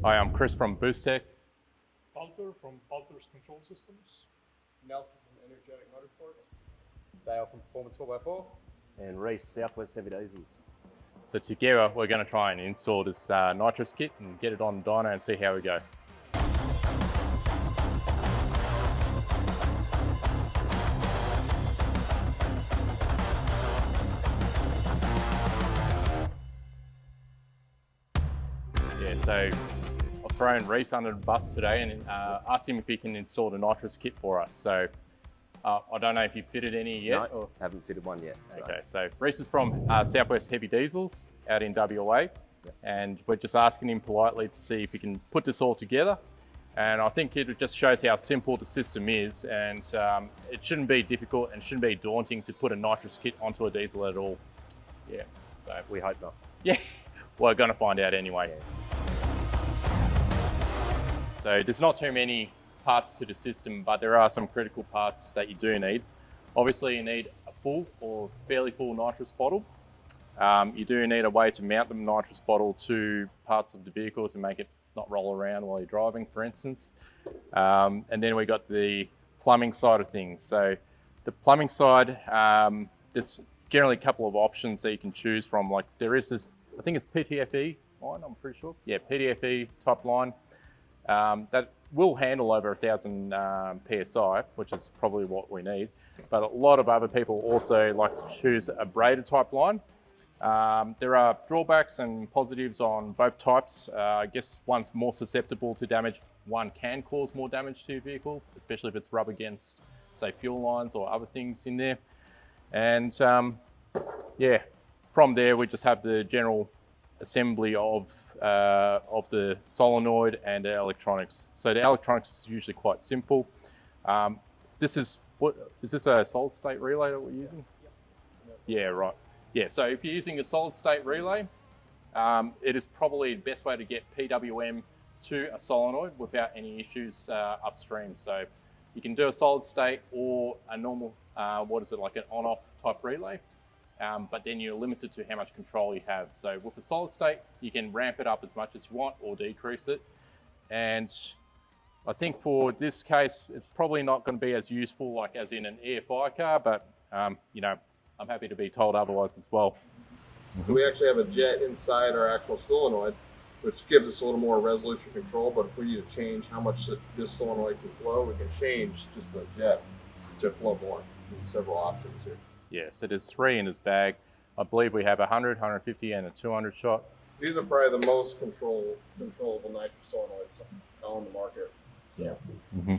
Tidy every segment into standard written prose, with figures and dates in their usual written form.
Hi, I'm Chris from Boostec. Baldur from Baldur's Control Systems. Nelson from Energetic Motorsports. Dale from Performance 4x4. And Reese, Southwest Heavy Diesels. So together we're going to try and install this Nitrous kit and get it on the dyno and see how we go. Yeah, so I've thrown Reese under the bus today and asked him if he can install the Nitrous kit for us. So I don't know if you fitted any yet. No, haven't fitted one yet. So. Okay, so Reese is from Southwest Heavy Diesels out in WA, and we're just asking him politely to see if he can put this all together. And I think it just shows how simple the system is, and it shouldn't be difficult and shouldn't be daunting to put a Nitrous kit onto a diesel at all. Yeah, so We hope not. yeah, we're going to find out anyway. So there's not too many parts to the system, but there are some critical parts that you do need. Obviously you need a full or fairly full nitrous bottle. You do need a way to mount the nitrous bottle to parts of the vehicle to make it not roll around while you're driving, for instance. And then we got the plumbing side of things. So the plumbing side, there's generally a couple of options that you can choose from. Like there is this, I think it's PTFE line, I'm pretty sure. Yeah, PTFE type line. That will handle over 1,000 PSI, which is probably what we need. But a lot of other people also like to choose a braided type line. There are drawbacks and positives on both types. I guess one's more susceptible to damage. One can cause more damage to your vehicle, especially if it's rub against, say, fuel lines or other things in there. And yeah, from there we just have the general assembly of the solenoid and the electronics. So the electronics is usually quite simple. Is this a solid state relay that we're using? Yeah, right. Yeah, so if you're using a solid state relay, it is probably the best way to get PWM to a solenoid without any issues upstream. So you can do a solid state or a normal, like an on-off type relay. But then you're limited to how much control you have. So with a solid state, you can ramp it up as much as you want or decrease it. And I think for this case, it's probably not going to be as useful like as in an EFI car, but you know, I'm happy to be told otherwise as well. So we actually have a jet inside our actual solenoid, which gives us a little more resolution control. But if we need to change how much this solenoid can flow, we can change just the jet to flow more. There's several options here. Yeah, so there's 3 in this bag. I believe we have 100, 150 and a 200 shot. These are probably the most controllable nitrous solenoids on the market. So. Yeah.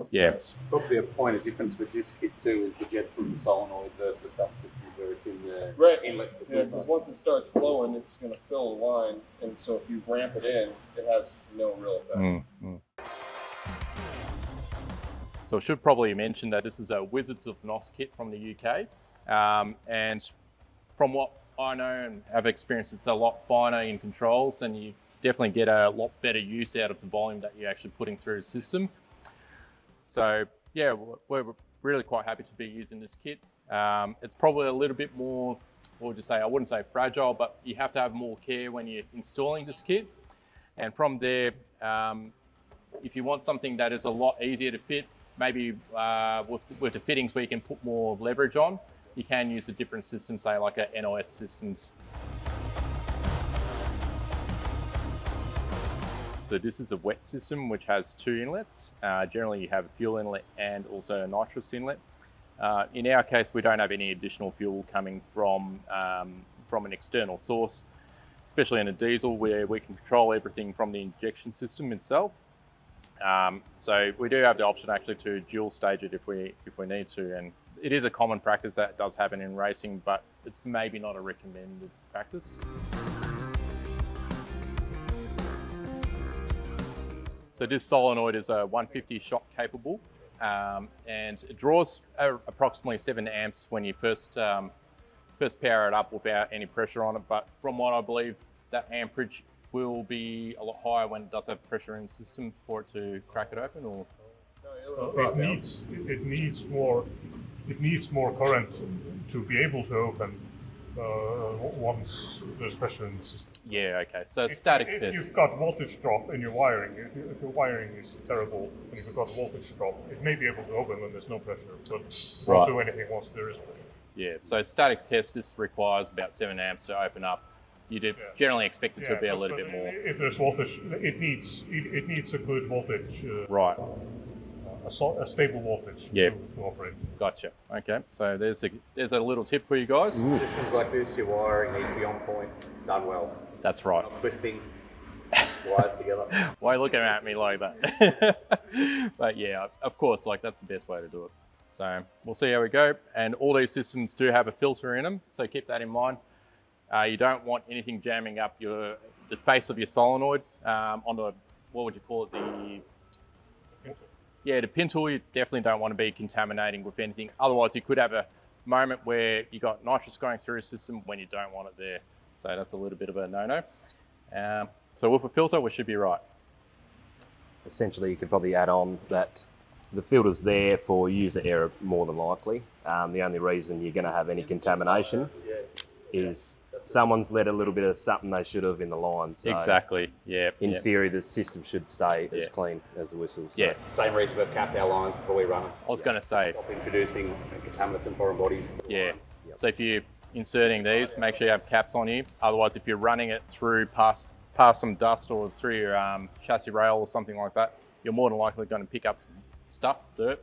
Yeah. Probably a point of difference with this kit too is the jets in the solenoid versus subsystems where it's in the inlets. Yeah, because once it starts flowing, it's going to fill the line, and so if you ramp it in, it has no real effect. So I should probably mention that this is a Wizards of NOS kit from the UK. And from what I know and have experienced, it's a lot finer in controls and you definitely get a lot better use out of the volume that you're actually putting through the system. So yeah, we're really quite happy to be using this kit. It's probably a little bit more, what would you say, I wouldn't say fragile, but you have to have more care when you're installing this kit. And from there, if you want something that is a lot easier to fit, maybe with the fittings where you can put more leverage on, you can use a different system, say like a NOS systems. So this is a wet system which has 2 inlets. Generally you have a fuel inlet and also a nitrous inlet. In our case, we don't have any additional fuel coming from an external source, especially in a diesel where we can control everything from the injection system itself. So we do have the option actually to dual stage it if we need to, and it is a common practice that does happen in racing, but it's maybe not a recommended practice. So this solenoid is a 150 shot capable, and it draws approximately 7 amps when you first power it up without any pressure on it. But from what I believe, that amperage will be a lot higher when it does have pressure in the system for it to crack it open, or It needs more current to be able to open once there's pressure in the system. Yeah, okay. So a static If test. you've got voltage drop in your wiring, if your wiring is terrible and you've got voltage drop, it may be able to open when there's no pressure, but it Right. won't do anything once there is pressure. Yeah, so static test, this requires about 7 amps to open up. You do generally expect it to be a little bit more. If there's voltage, it needs a good voltage, Right, a stable voltage Yeah. to operate. gotcha. Okay, so there's a little tip for you guys. Systems like this, your wiring needs to be on point, done well. That's right. Not twisting wires together. Why are you looking at me like that? But yeah, of course, like that's the best way to do it. So we'll see how we go. And all these systems do have a filter in them, so keep that in mind. You don't want anything jamming up the face of your solenoid on the, what would you call it, the pin tool. You definitely don't want to be contaminating with anything. Otherwise, you could have a moment where you got nitrous going through a system when you don't want it there. So that's a little bit of a no-no. So with a filter, we should be right. Essentially, you could probably add on that the filter's there for user error more than likely. The only reason you're going to have any contamination is someone's let a little bit of something they should have in the line. So Exactly, yeah. in theory, the system should stay as clean as the whistle. So. Yeah, Same reason we've capped our lines before we run them. I was going to say, Stop introducing contaminants and foreign bodies. To the yeah. line. So if you're inserting these, make sure you have caps on you. Otherwise, if you're running it through past some dust or through your chassis rail or something like that, you're more than likely going to pick up some stuff, dirt,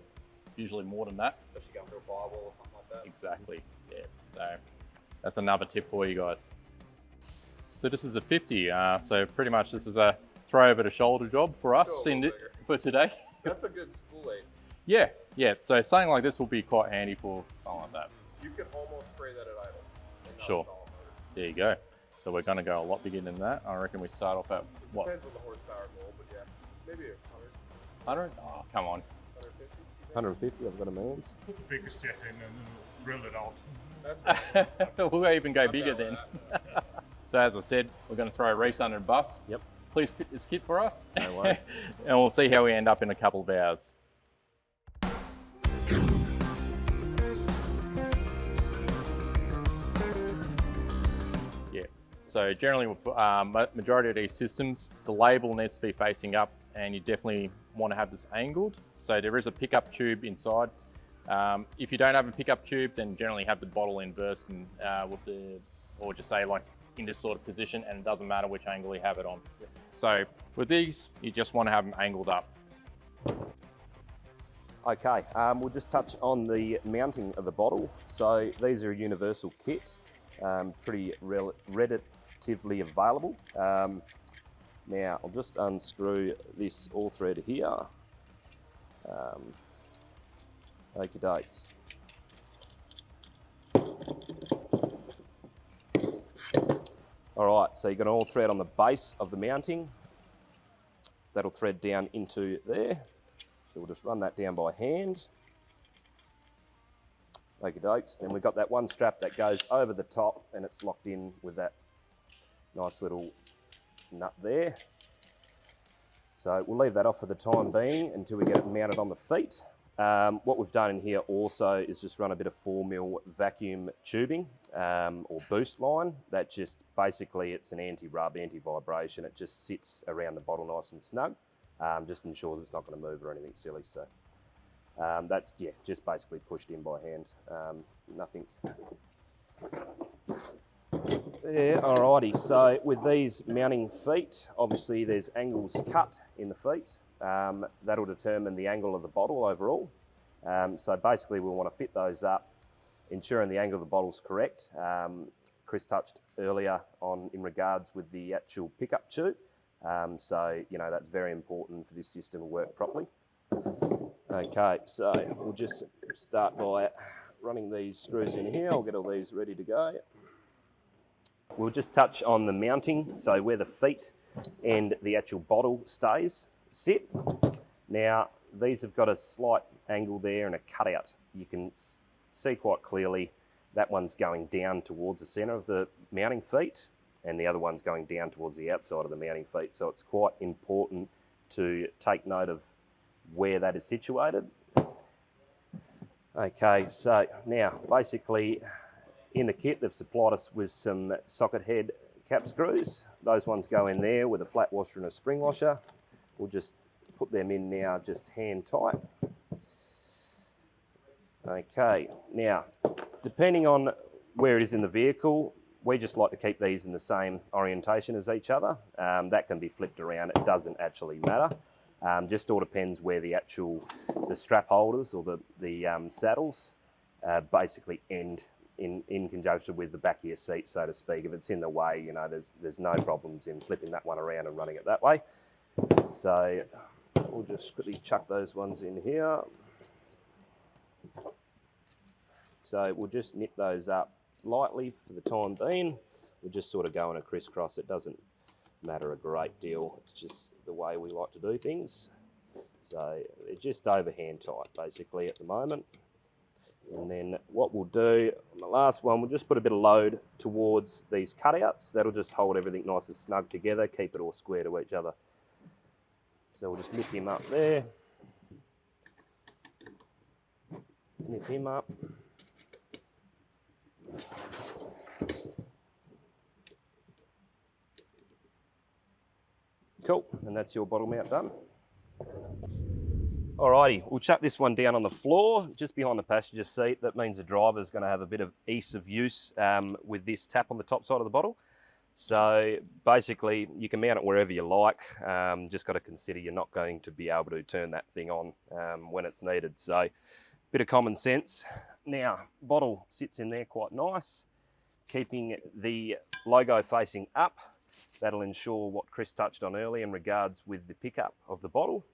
usually more than that. Especially going through a firewall or something like that. Exactly, yeah. So that's another tip for you guys. So this is a 50, so pretty much this is a throw over the shoulder job for us for today. That's a good spool aid. Yeah, so something like this will be quite handy for something like that. You can almost spray that at idle. and not Sure. stall a motor. There you go. So we're going to go a lot bigger than that. I reckon we start off at what? Depends on the horsepower goal, but yeah, maybe 100, 100? Oh, come on. 150. 150, I've got a man's. Put the biggest jet in and drill it out. That's fine. We'll even go I'm bigger down then. with that. So as I said, we're going to throw Reese under the bus. Yep. Please fit this kit for us. No worries. And we'll see how we end up in a couple of hours. Yeah. So generally, with majority of these systems, the label needs to be facing up, and you definitely want to have this angled. So there is a pickup tube inside. If you don't have a pickup tube, then generally have the bottle inversed and with the, or just say like in this sort of position, and it doesn't matter which angle you have it on. So with these, you just want to have them angled up. Okay, we'll just touch on the mounting of the bottle. So these are a universal kit, pretty relatively available. Now I'll just unscrew this all thread here. Okie dokes. All right, so you've got an all thread on the base of the mounting. That'll thread down into there. So we'll just run that down by hand. Okie dokes. Then we've got that one strap that goes over the top and it's locked in with that nice little nut there. So we'll leave that off for the time being until we get it mounted on the feet. What we've done in here also is just run a bit of 4mm vacuum tubing or boost line. That just basically, it's an anti-rub, anti-vibration. It just sits around the bottle nice and snug. Just ensures it's not going to move or anything silly. So that's, yeah, just basically pushed in by hand. Nothing. Yeah, alrighty. So with these mounting feet, obviously there's angles cut in the feet. That'll determine the angle of the bottle overall. So basically we want to fit those up, ensuring the angle of the bottle's correct. Chris touched earlier on in regards with the actual pickup tube. So, you know, that's very important for this system to work properly. Okay, so we'll just start by running these screws in here. I'll get all these ready to go. We'll just touch on the mounting, so where the feet and the actual bottle stays sit. Now, these have got a slight angle there and a cutout. You can see quite clearly that one's going down towards the center of the mounting feet and the other one's going down towards the outside of the mounting feet. So it's quite important to take note of where that is situated. Okay, so now basically In the kit, they've supplied us with some socket head cap screws. Those ones go in there with a flat washer and a spring washer. We'll just put them in now, just hand tight. Okay, now, depending on where it is in the vehicle, we just like to keep these in the same orientation as each other. That can be flipped around, it doesn't actually matter. Just all depends where the strap holders or the saddles basically end in conjunction with the back of your seat, so to speak. If it's in the way, you know, there's no problems in flipping that one around and running it that way. So we'll just quickly chuck those ones in here. So we'll just nip those up lightly for the time being. We'll just sort of go in a crisscross. It doesn't matter a great deal. It's just the way we like to do things. So it's just over hand tight basically at the moment. And then what we'll do on the last one, we'll just put a bit of load towards these cutouts. That'll just hold everything nice and snug together, keep it all square to each other. So we'll just nip him up there. Nip him up. Cool, and that's your bottle mount done. Alrighty, we'll chuck this one down on the floor, just behind the passenger seat. That means the driver's going to have a bit of ease of use with this tap on the top side of the bottle. So basically, you can mount it wherever you like. Just got to consider you're not going to be able to turn that thing on when it's needed. So, bit of common sense. Now, bottle sits in there quite nice, keeping the logo facing up. That'll ensure what Chris touched on earlier in regards with the pickup of the bottle.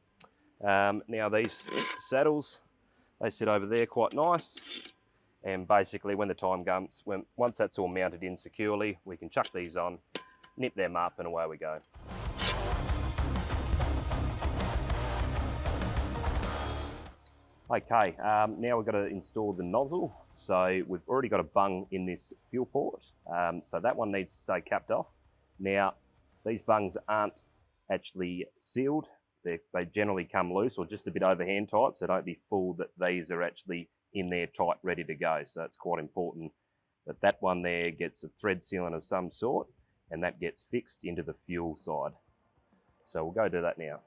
Now these saddles, they sit over there quite nice, and basically when the time comes, once that's all mounted in securely, we can chuck these on, nip them up, and away we go. Okay, now we've got to install the nozzle. So we've already got a bung in this fuel port, so that one needs to stay capped off. Now, these bungs aren't actually sealed. They generally come loose or just a bit over hand tight, so don't be fooled that these are actually in there tight, ready to go. So it's quite important that that one there gets a thread sealant of some sort, and that gets fixed into the fuel side. So we'll go do that now.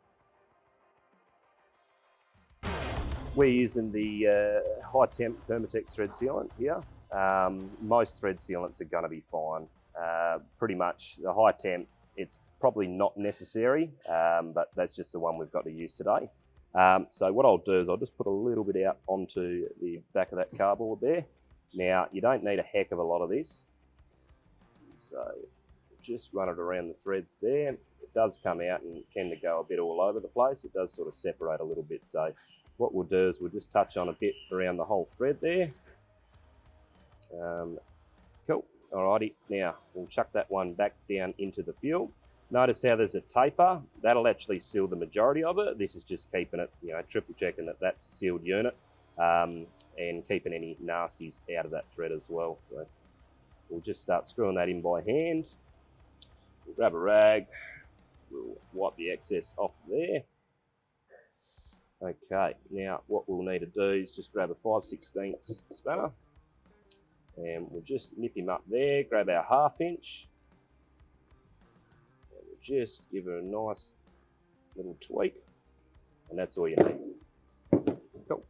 We're using the high temp Permatex thread sealant here. Most thread sealants are going to be fine. Pretty much the high temp, it's probably not necessary, but that's just the one we've got to use today. So what I'll do is I'll just put a little bit out onto the back of that cardboard there. Now, you don't need a heck of a lot of this. So just run it around the threads there. It does come out and tend to go a bit all over the place. It does sort of separate a little bit. So what we'll do is we'll just touch on a bit around the whole thread there. Cool. Alrighty, now we'll chuck that one back down into the fuel. Notice how there's a taper. That'll actually seal the majority of it. This is just keeping it, you know, triple checking that that's a sealed unit, and keeping any nasties out of that thread as well. So we'll just start screwing that in by hand. We'll grab a rag. We'll wipe the excess off there. Okay, now what we'll need to do is just grab a 5/16 spanner. And we'll just nip him up there, grab our 1/2 inch, and we'll just give it a nice little tweak, and that's all you need. Cool.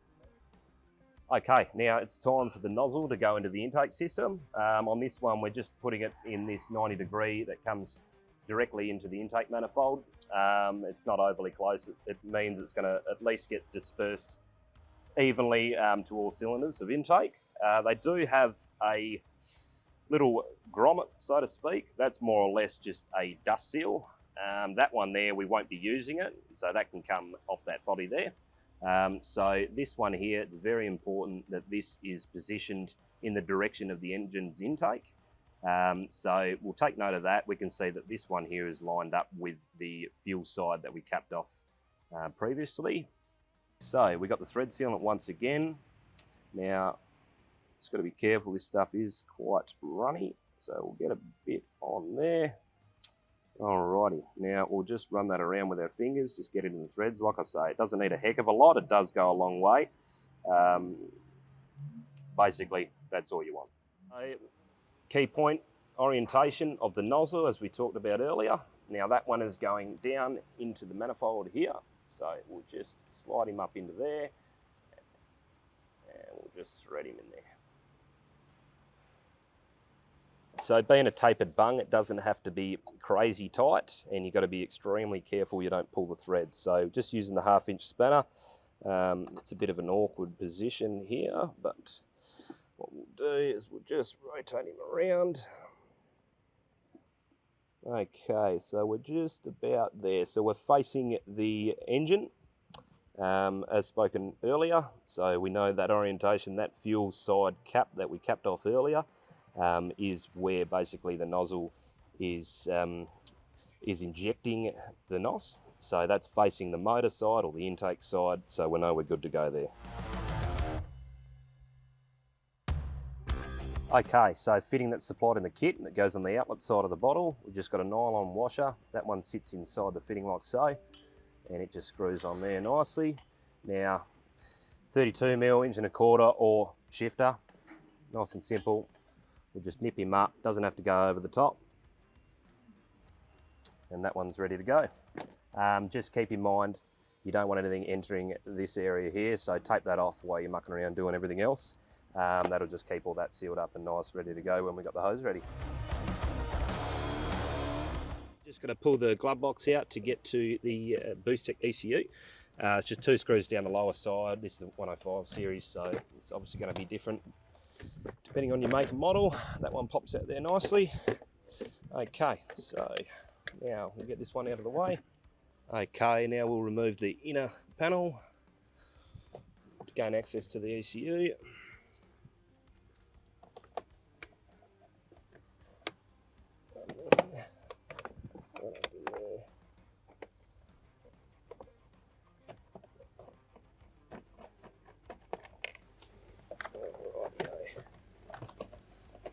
Okay, now it's time for the nozzle to go into the intake system. On this one, we're just putting it in this 90° that comes directly into the intake manifold. It's not overly close. It means it's going to at least get dispersed evenly to all cylinders of intake. They do have a little grommet, so to speak. That's more or less just a dust seal. That one there, we won't be using it, so that can come off that body there. So this one here, it's very important that this is positioned in the direction of the engine's intake. So we'll take note of that. We can see that this one here is lined up with the fuel side that we capped off previously. So we got the thread sealant once again. Now, just got to be careful, this stuff is quite runny, so we'll get a bit on there. Alrighty, now we'll just run that around with our fingers, just get it in the threads. Like I say, it doesn't need a heck of a lot, it does go a long way. Basically, that's all you want. key point orientation of the nozzle, as we talked about earlier. Now that one is going down into the manifold here. So we'll just slide him up into there and we'll just thread him in there. So being a tapered bung, it doesn't have to be crazy tight, and you've got to be extremely careful you don't pull the thread. So just using the 1/2 inch spanner, it's a bit of an awkward position here, but what we'll do is we'll just rotate him around. Okay, so we're just about there. So we're facing the engine, as spoken earlier. So we know that orientation, that fuel side cap that we capped off earlier, is where basically the nozzle is injecting the NOS. So that's facing the motor side or the intake side, so we know we're good to go there. Okay, so fitting that's supplied in the kit and it goes on the outlet side of the bottle. We've just got a nylon washer. That one sits inside the fitting like so, and it just screws on there nicely. Now, 32mm inch and a quarter or shifter, nice and simple. We'll just nip him up, doesn't have to go over the top. And that one's ready to go. Just keep in mind, you don't want anything entering this area here, so tape that off while you're mucking around doing everything else. That'll just keep all that sealed up and nice, ready to go when we got the hose ready. Just going to pull the glove box out to get to the Boostec ECU. It's just 2 screws down the lower side. This is the 105 series, so it's obviously going to be different depending on your make and model. That one pops out there nicely. Okay, so now we'll get this one out of the way. Okay, now we'll remove the inner panel to gain access to the ECU.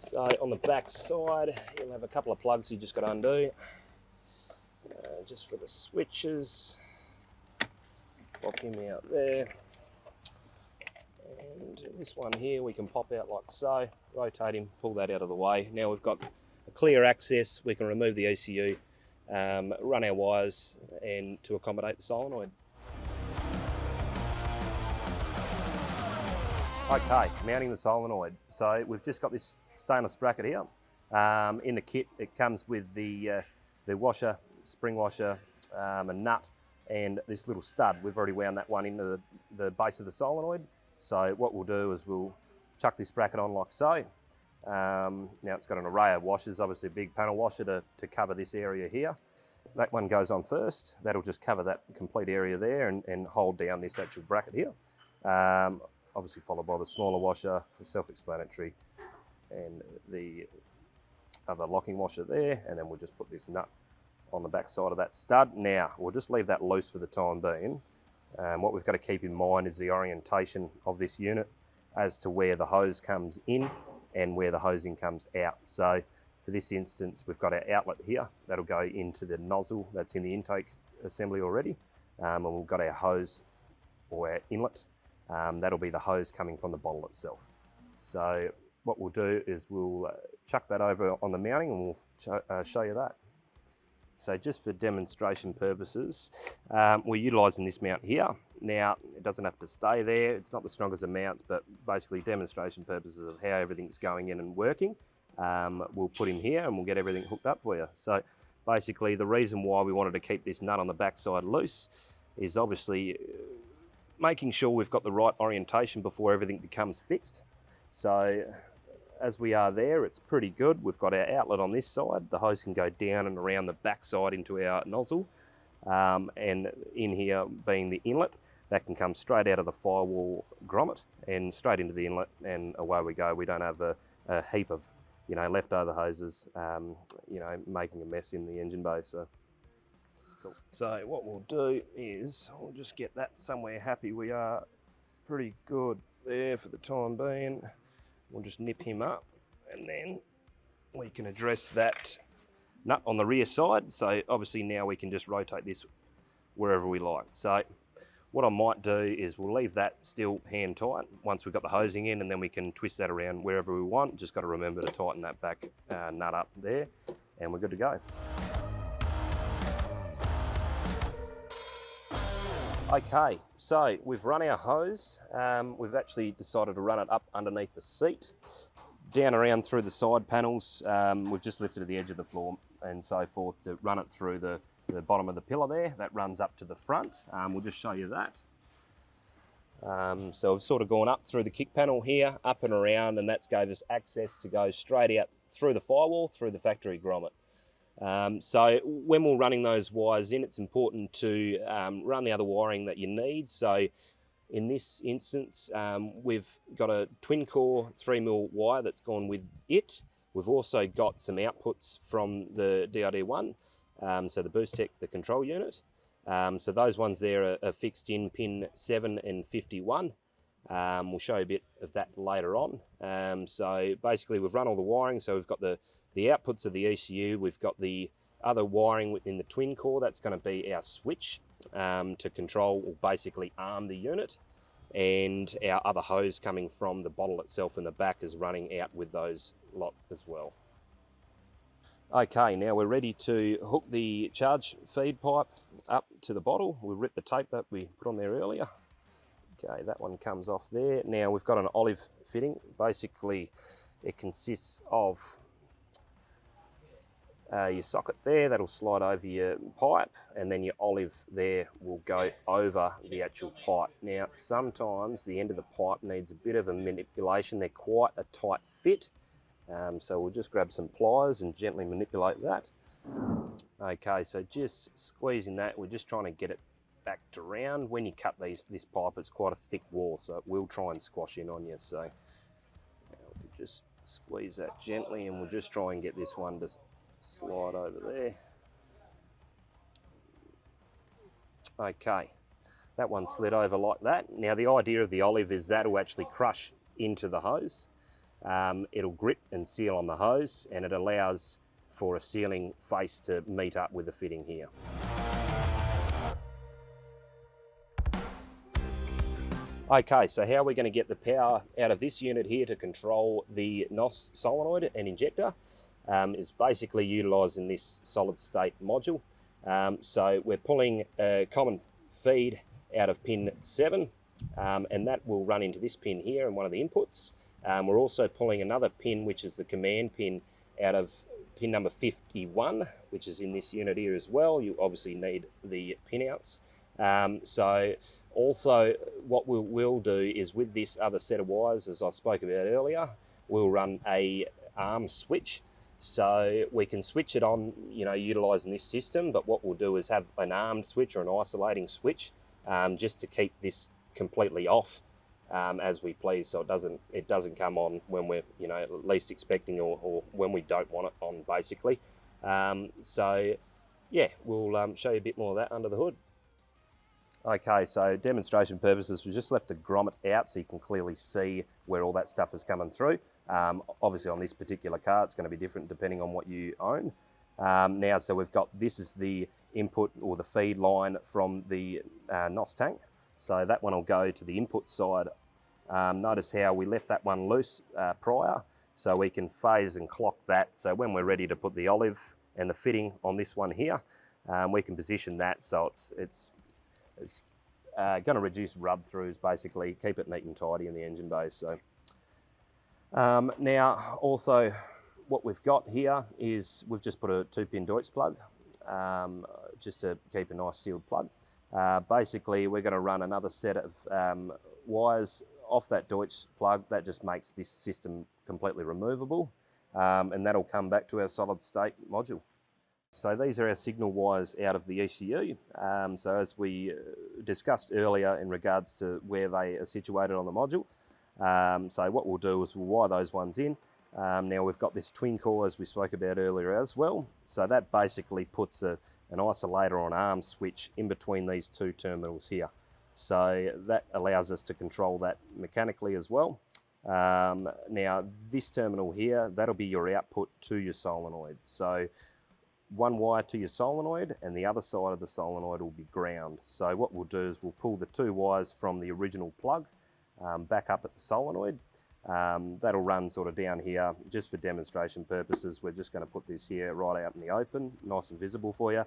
So on the back side, you'll have a couple of plugs you just got to undo. Just for the switches. Pop him out there. And this one here we can pop out like so, rotate him, pull that out of the way. Now we've got a clear access, we can remove the ECU, run our wires and to accommodate the solenoid. Okay, mounting the solenoid. So we've just got this stainless bracket here. In the kit it comes with the washer, spring washer, a nut and this little stud. We've already wound that one into the base of the solenoid. So what we'll do is we'll chuck this bracket on like so. Now it's got an array of washers, obviously a big panel washer to cover this area here. That one goes on first. That'll just cover that complete area there and hold down this actual bracket here. Obviously followed by the smaller washer, the self-explanatory, and the other locking washer there, and then we'll just put this nut on the back side of that stud. Now, we'll just leave that loose for the time being. What we've got to keep in mind is the orientation of this unit as to where the hose comes in and where the hosing comes out. So for this instance, we've got our outlet here. That'll go into the nozzle that's in the intake assembly already. And we've got our hose or our inlet. That'll be the hose coming from the bottle itself. So what we'll do is we'll chuck that over on the mounting and we'll show you that. So just for demonstration purposes, we're utilising this mount here. Now, it doesn't have to stay there. It's not the strongest of mounts, but basically demonstration purposes of how everything's going in and working. We'll put him here and we'll get everything hooked up for you. So basically the reason why we wanted to keep this nut on the backside loose is obviously making sure we've got the right orientation before everything becomes fixed. So as we are there, it's pretty good. We've got our outlet on this side. The hose can go down and around the back side into our nozzle. And in here being the inlet, that can come straight out of the firewall grommet and straight into the inlet, and away we go. We don't have a heap of leftover hoses making a mess in the engine bay. So cool. So what we'll do is we'll just get that somewhere happy. We are pretty good there for the time being. We'll just nip him up and then we can address that nut on the rear side. So obviously now we can just rotate this wherever we like. So What I might do is we'll leave that still hand tight once we've got the hosing in, and then we can twist that around wherever we want. Just got to remember to tighten that back nut up there, and we're good to go. Okay, so we've run our hose. We've actually decided to run it up underneath the seat, down around through the side panels. We've just lifted to the edge of the floor and so forth to run it through the bottom of the pillar there. That runs up to the front. We'll just show you that. So we've sort of gone up through the kick panel here, up and around, and that's gave us access to go straight out through the firewall, through the factory grommet. So when we're running those wires in, it's important to run the other wiring that you need. So in this instance, we've got a twin core 3mm wire that's gone with it. We've also got some outputs from the DID1, so the Boostec, the control unit. So those ones there are fixed in pin 7 and 51. We'll show you a bit of that later on. So basically we've run all the wiring, so we've got the outputs of the ECU, we've got the other wiring within the twin core, that's going to be our switch to control or basically arm the unit, and our other hose coming from the bottle itself in the back is running out with those lot as well. Okay, now we're ready to hook the charge feed pipe up to the bottle. We'll rip the tape that we put on there earlier. Okay, that one comes off there. Now we've got an olive fitting. Basically it consists of your socket there, that'll slide over your pipe, and then your olive there will go over the actual pipe. Now sometimes the end of the pipe needs a bit of a manipulation. They're quite a tight fit, so we'll just grab some pliers and gently manipulate that. Okay, so just squeezing that, we're just trying to get it back to round. When you cut this pipe, it's quite a thick wall, so it will try and squash in on you. So we'll just squeeze that gently, and we'll just try and get this one to slide over there. Okay, that one slid over like that. Now the idea of the olive is that will actually crush into the hose. It'll grip and seal on the hose, and it allows for a sealing face to meet up with the fitting here. Okay, so how are we going to get the power out of this unit here to control the NOS solenoid and injector? Is basically utilising this solid state module. So we're pulling a common feed out of pin 7, and that will run into this pin here and one of the inputs. We're also pulling another pin, which is the command pin, out of pin number 51, which is in this unit here as well. You obviously need the pin outs. So also what we will do is with this other set of wires, as I spoke about earlier, we'll run a arm switch. So we can switch it on, utilising this system, but what we'll do is have an armed switch or an isolating switch, just to keep this completely off as we please, so it doesn't come on when we're least expecting or when we don't want it on, basically. So yeah, we'll show you a bit more of that under the hood. Okay, so demonstration purposes, we just left the grommet out so you can clearly see where all that stuff is coming through. Obviously on this particular car it's going to be different depending on what you own. Now, so we've got, this is the input or the feed line from the NOS tank. So that one will go to the input side. Notice how we left that one loose prior, so we can phase and clock that. So when we're ready to put the olive and the fitting on this one here, we can position that so it's going to reduce rub throughs, basically keep it neat and tidy in the engine bay. So now also what we've got here is we've just put a 2-pin Deutsch plug just to keep a nice sealed plug. Basically we're going to run another set of wires off that Deutsch plug. That just makes this system completely removable, and that'll come back to our solid state module. So these are our signal wires out of the ECU. So as we discussed earlier in regards to where they are situated on the module, so what we'll do is we'll wire those ones in. Now we've got this twin core as we spoke about earlier as well. So that basically puts an isolator or an arm switch in between these two terminals here. So that allows us to control that mechanically as well. Now this terminal here, that'll be your output to your solenoid. So one wire to your solenoid and the other side of the solenoid will be ground. So what we'll do is we'll pull the 2 wires from the original plug back up at the solenoid. That'll run sort of down here. Just for demonstration purposes, we're just going to put this here right out in the open, nice and visible for you.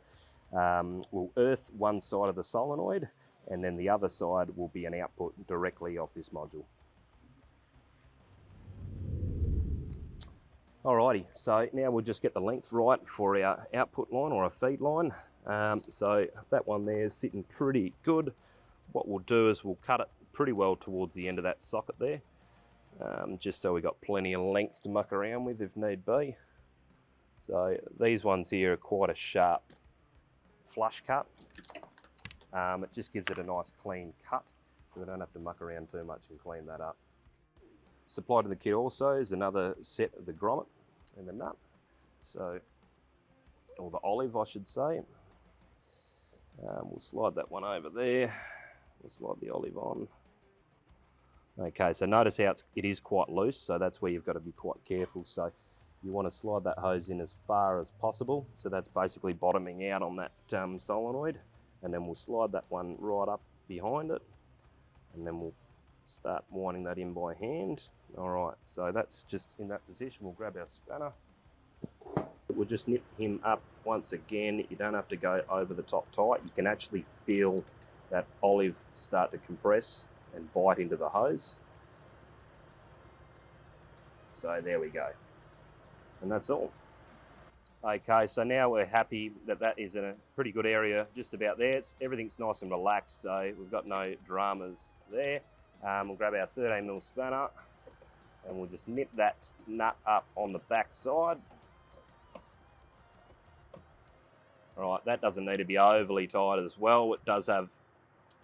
We'll earth one side of the solenoid and then the other side will be an output directly off this module. Alrighty, so now we'll just get the length right for our output line or a feed line. So that one there is sitting pretty good. What we'll do is we'll cut it pretty well towards the end of that socket there, just so we got plenty of length to muck around with if need be. So these ones here are quite a sharp flush cut. It just gives it a nice clean cut, so we don't have to muck around too much and clean that up. Supplied to the kit also is another set of the grommet and the nut, so, or the olive I should say. We'll slide that one over there. We'll slide the olive on. Okay, so notice how it is quite loose, so that's where you've got to be quite careful. So you want to slide that hose in as far as possible. So that's basically bottoming out on that solenoid, and then we'll slide that one right up behind it, and then we'll start winding that in by hand. Alright, so that's just in that position. We'll grab our spanner. We'll just nip him up once again. You don't have to go over the top tight. You can actually feel that olive start to compress and bite into the hose. So there we go. And that's all. Okay, so now we're happy that that is in a pretty good area just about there. Everything's nice and relaxed, so we've got no dramas there. We'll grab our 13mm spanner and we'll just nip that nut up on the back side. Alright, that doesn't need to be overly tight as well. It does have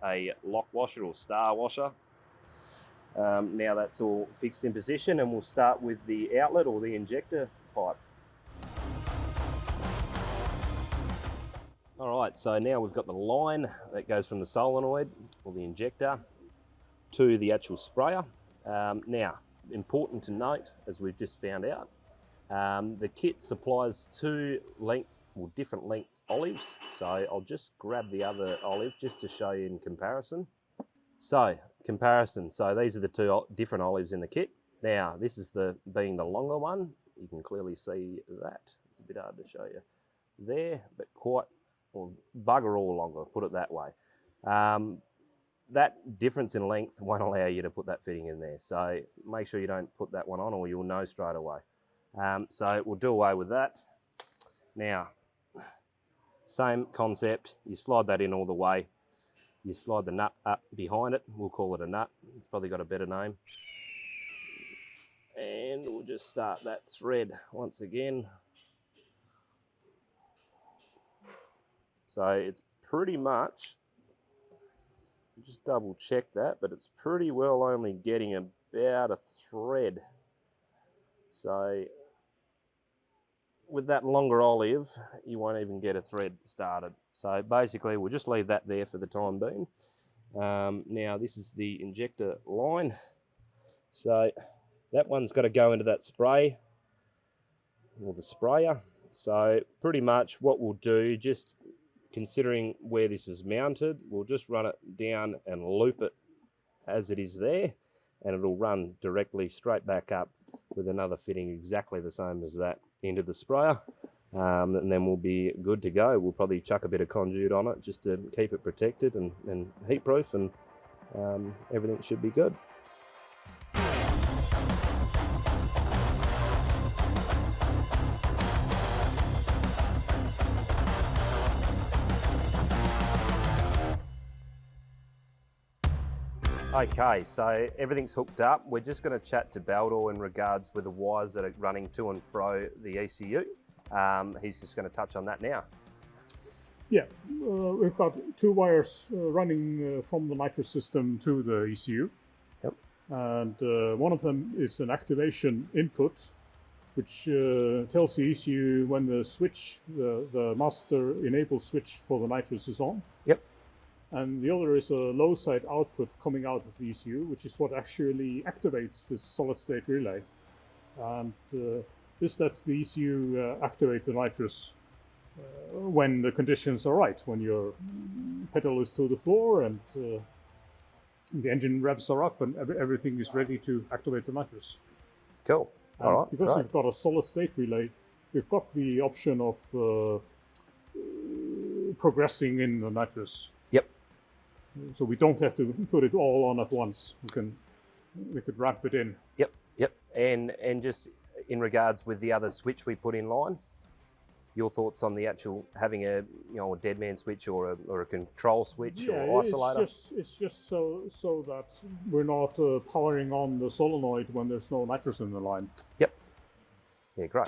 a lock washer or star washer. Now that's all fixed in position, and we'll start with the outlet or the injector pipe. Alright, so now we've got the line that goes from the solenoid or the injector to the actual sprayer. Now, important to note, as we've just found out, the kit supplies 2 different length olives. So I'll just grab the other olive just to show you in comparison. So, comparison. So these are the 2 different olives in the kit. Now, this is being the longer one. You can clearly see that. It's a bit hard to show you there, but quite, or bugger all longer, put it that way. That difference in length won't allow you to put that fitting in there. So make sure you don't put that one on or you'll know straight away. So we'll do away with that. Now, same concept. You slide that in all the way. You slide the nut up behind it. We'll call it a nut. It's probably got a better name. And we'll just start that thread once again. So it's pretty much, just double check that, but it's pretty well only getting about a thread. So with that longer olive, you won't even get a thread started. So basically we'll just leave that there for the time being. Now this is the injector line. So that one's got to go into that spray or the sprayer. So pretty much what we'll do, just considering where this is mounted, we'll just run it down and loop it as it is there, and it'll run directly straight back up with another fitting exactly the same as that into the sprayer, and then we'll be good to go. We'll probably chuck a bit of conduit on it just to keep it protected and heat proof, and everything should be good. Okay, so everything's hooked up. We're just going to chat to Baldur in regards with the wires that are running to and fro the ECU. He's just going to touch on that now. Yeah, we've got 2 wires running from the Nitrous system to the ECU. Yep. And one of them is an activation input, which tells the ECU when the switch, the master enable switch for the Nitrous is on. Yep. And the other is a low side output coming out of the ECU, which is what actually activates this solid state relay. And this lets the ECU activate the Nitrous when the conditions are right, when your pedal is to the floor and the engine revs are up and everything is ready to activate the nitrous. Cool. All right. Because great. we've got a solid state relay, we've got the option of progressing in the nitrous. Yep. So we don't have to put it all on at once. We could ramp it in. Yep. Yep. And just in regards with the other switch we put in line, your thoughts on the actual having a a dead man switch or a control switch or isolator? It's just so that we're not powering on the solenoid when there's no nitrous in the line. Yep. Yeah, great.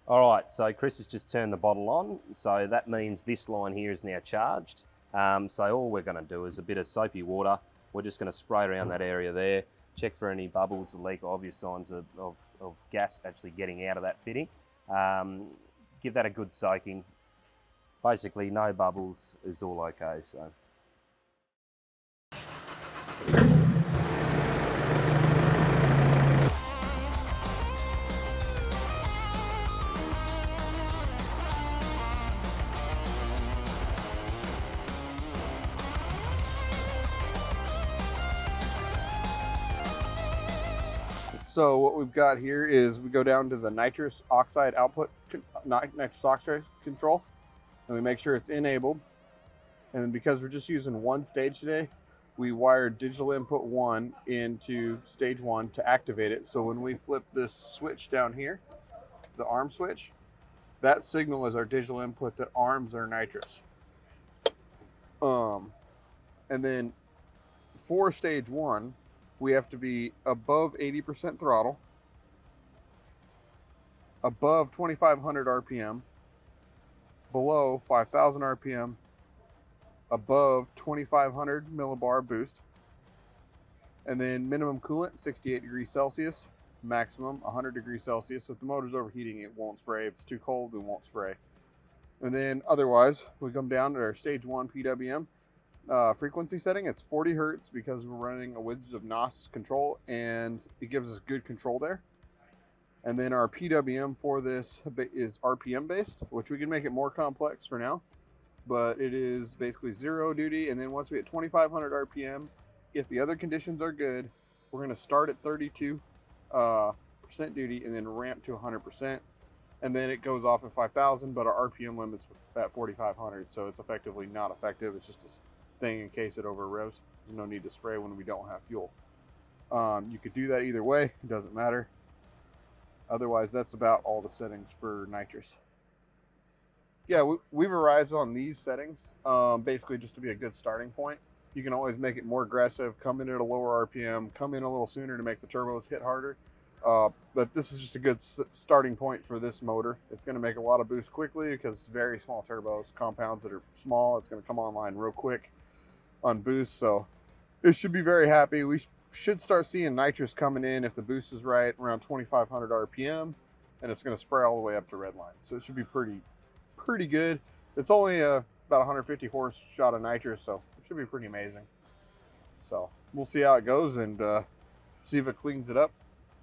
All right, so Chris has just turned the bottle on, so that means this line here is now charged. So all we're going to do is a bit of soapy water. We're just going to spray around that area there, check for any bubbles, leak, or obvious signs of gas actually getting out of that fitting. Give that a good soaking. Basically, no bubbles is all okay. So. So what we've got here is we go down to the nitrous oxide output, nitrous oxide control, and we make sure it's enabled. And then because we're just using one stage today, we wired digital input 1 into stage 1 to activate it. So when we flip this switch down here, the arm switch, that signal is our digital input that arms our nitrous. And then for stage 1, we have to be above 80% throttle, above 2,500 RPM, below 5,000 RPM, above 2,500 millibar boost, and then minimum coolant 68 degrees Celsius, maximum 100 degrees Celsius. So if the motor's overheating, it won't spray. If it's too cold, it won't spray. And then otherwise, we come down to our stage 1 PWM. Frequency setting, it's 40 hertz because we're running a Wizard of NOS control and it gives us good control there. And then our PWM for this is RPM based, which we can make it more complex for now, but it is basically 0 duty. And then once we hit 2,500 RPM, if the other conditions are good, we're going to start at 32% duty and then ramp to 100%. And then it goes off at 5,000, but our RPM limit's at 4,500. So it's effectively not effective. It's just a thing in case it over revs. There's no need to spray when we don't have fuel. You could do that either way, it doesn't matter. Otherwise, that's about all the settings for nitrous. Yeah, we've arrived on these settings basically just to be a good starting point. You can always make it more aggressive, come in at a lower RPM, come in a little sooner to make the turbos hit harder. But this is just a good starting point for this motor. It's going to make a lot of boost quickly because very small turbos, compounds that are small, it's going to come online real quick on boost. So it should be very happy. We should start seeing nitrous coming in if the boost is right around 2,500 RPM, and it's going to spray all the way up to red line. So it should be pretty good. It's only about 150 horse shot of nitrous, so it should be pretty amazing. So we'll see how it goes and see if it cleans it up,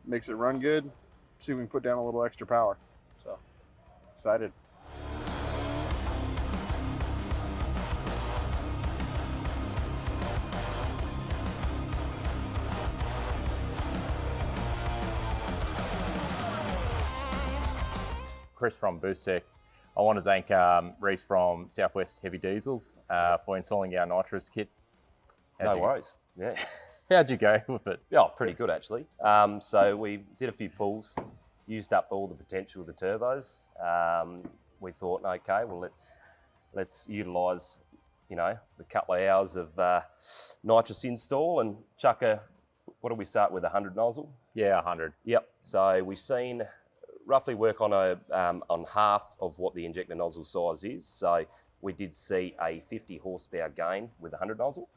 makes it run good, see if we can put down a little extra power. So excited. Chris from Boostec. I want to thank Reese from Southwest Heavy Diesels for installing our nitrous kit. No worries. Yeah. How'd you go with it? Yeah, pretty good actually. So we did a few pulls, used up all the potential of the turbos. We thought, okay, well let's utilise, the couple of hours of nitrous install and chuck what do we start with, 100 nozzle? Yeah, 100. Yep. So we've seen roughly work on on half of what the injector nozzle size is. So we did see a 50 horsepower gain with 100 nozzle.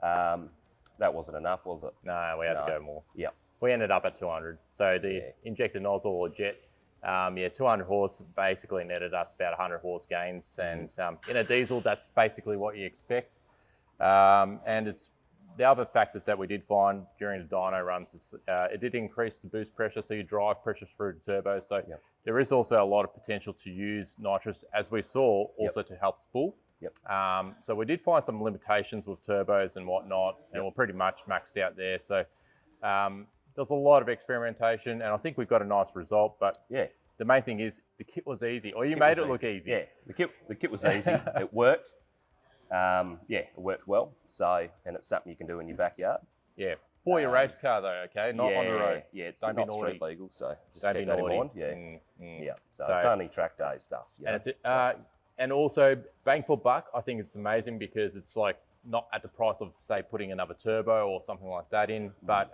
That wasn't enough, was it? No, we had to go more. Yep. We ended up at 200. So the injector nozzle or jet, 200 horse basically netted us about 100 horse gains. And in a diesel, that's basically what you expect. And it's the other factors that we did find during the dyno runs is it did increase the boost pressure, so you drive pressure through the turbo. So there is also a lot of potential to use nitrous, as we saw, also to help spool. So we did find some limitations with turbos and whatnot, and we're pretty much maxed out there. So there's a lot of experimentation, and I think we've got a nice result. But the main thing is the kit was easy, or you made it look easy. Yeah, the kit was easy. It worked. It worked well. So, and it's something you can do in your backyard. Yeah, for your race car though, okay, not on the road. Yeah, it's Don't not be street legal, so just Don't keep be that in naughty. mind. Yeah, So so it's only track day stuff. And it's and also bang for buck. I think it's amazing because it's like not at the price of say putting another turbo or something like that in, but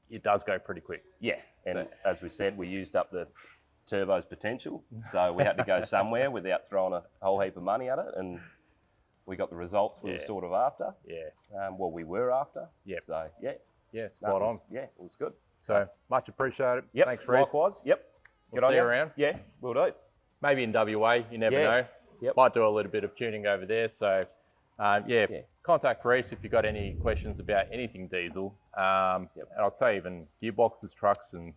it does go pretty quick. Yeah, and as we said, we used up the turbo's potential, so we had to go somewhere without throwing a whole heap of money at it, and we got the results we were sort of after. Well, we were after. So spot on. Yeah, it was good. So much appreciated. Yep, Thanks, Reece. likewise. Yep. We'll see you around. Yeah, we'll do. Maybe in WA, you never know. Might do a little bit of tuning over there. So, contact Reece if you've got any questions about anything diesel. And I'd say even gearboxes, trucks, and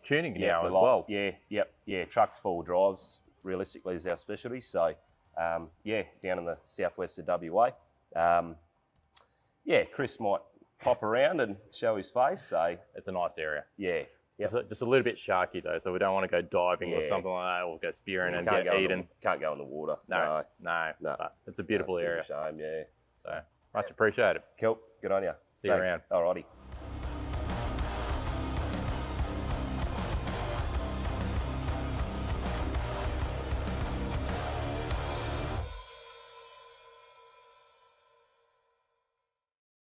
tuning now as well. Yeah, trucks, four-wheel drives, realistically, is our specialty. So, down in the southwest of WA. Chris might pop around and show his face. So it's a nice area. Just a little bit sharky though, so we don't want to go diving or something like that, or go spearing and get eaten. Can't go in the water. No. But it's a beautiful area. It's a shame, So much appreciated. Cool. Good on you. See you around. Alrighty.